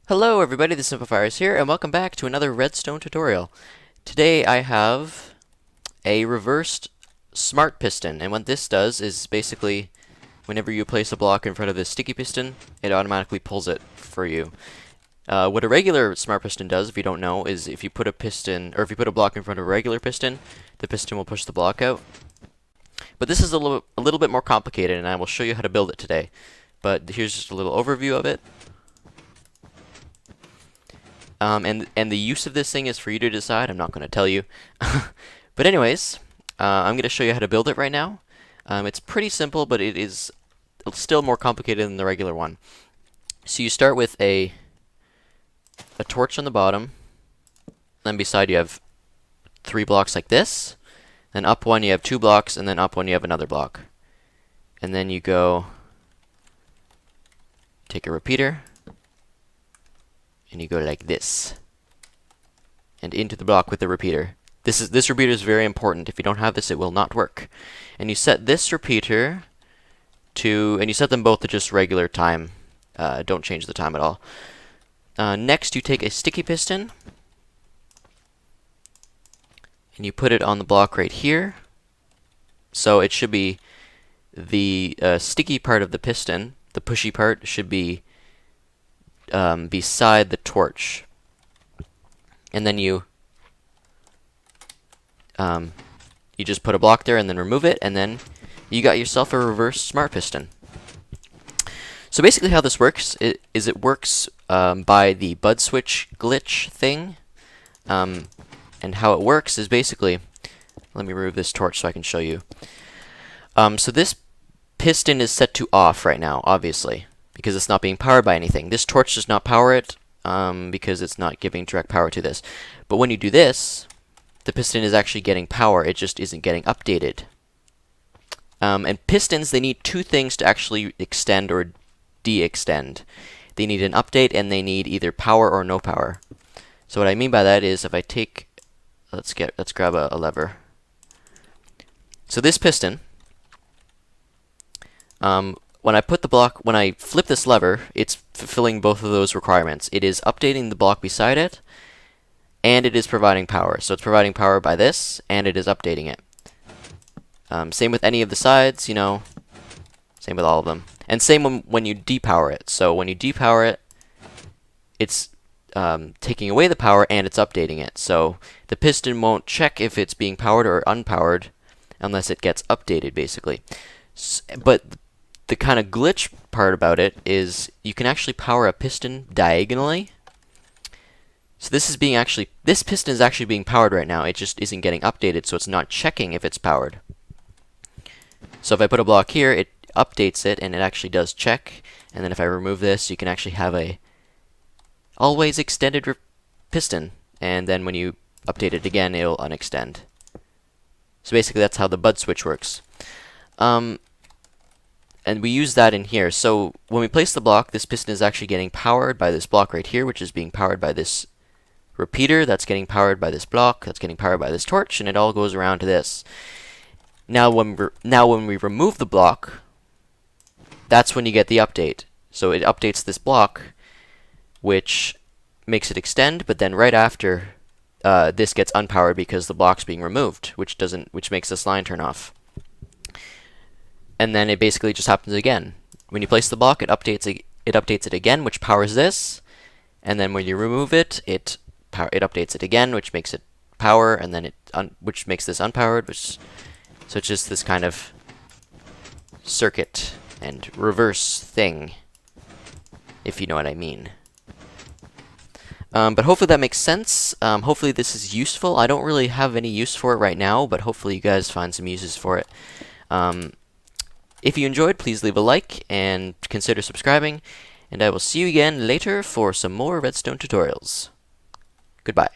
Hello everybody, the Simplifier is here, and welcome back to another redstone tutorial. Today I have a reversed smart piston, and what this does is basically whenever you place a block in front of this sticky piston, it automatically pulls it for you. What a regular smart piston does, if you don't know, is if you put a piston, or if you put a block in front of a regular piston, the piston will push the block out. But this is a little bit more complicated, and I will show you how to build it today. But here's just a little overview of it. And the use of this thing is for you to decide. I'm not going to tell you. But anyways, I'm going to show you how to build it right now. It's pretty simple, but it is still more complicated than the regular one. So you start with a torch on the bottom. Then beside you have 3 blocks like this. Then up one you have 2 blocks, and then up one you have another block. And then you go take a repeater. And you go like this, and into the block with the repeater. This repeater is very important. If you don't have this, it will not work. And you set this repeater to, and you set them both to just regular time. Don't change the time at all. Next, you take a sticky piston, and you put it on the block right here. So it should be the sticky part of the piston. The pushy part should be beside the torch, and then you just put a block there and then remove it, and then you got yourself a reverse smart piston. So basically how this works is it works by the bud switch glitch thing, and how it works is basically, let me remove this torch so I can show you. So this piston is set to off right now, obviously, because it's not being powered by anything. This torch does not power it because it's not giving direct power to this. But when you do this, the piston is actually getting power. It just isn't getting updated. And pistons, they need 2 things to actually extend or de-extend. They need an update, and they need either power or no power. So what I mean by that is if I take, let's grab a lever. So this piston, when I flip this lever, it's fulfilling both of those requirements. It is updating the block beside it, and it is providing power. So it's providing power by this, and it is updating it. Same with any of the sides, you know, same with all of them. And same when you depower it. So when you depower it, it's taking away the power, and it's updating it. So the piston won't check if it's being powered or unpowered unless it gets updated, basically. But the kind of glitch part about it is you can actually power a piston diagonally. So this piston is actually being powered right now. It just isn't getting updated, so it's not checking if it's powered. So if I put a block here, it updates it, and it actually does check. And then if I remove this, you can actually have a always extended piston. And then when you update it again, it'll unextend. So basically that's how the bud switch works. And we use that in here. So when we place the block, this piston is actually getting powered by this block right here, which is being powered by this repeater, that's getting powered by this block, that's getting powered by this torch, and it all goes around to this. Now when we remove the block, that's when you get the update. So it updates this block, which makes it extend, but then right after, this gets unpowered because the block's being removed, which makes this line turn off. And then it basically just happens again. When you place the block, it updates it again, which powers this. And then when you remove it, it updates it again, which makes it power, and then which makes this unpowered. So it's just this kind of circuit and reverse thing, if you know what I mean. But hopefully that makes sense. Hopefully this is useful. I don't really have any use for it right now, but hopefully you guys find some uses for it. If you enjoyed, please leave a like and consider subscribing, and I will see you again later for some more redstone tutorials. Goodbye.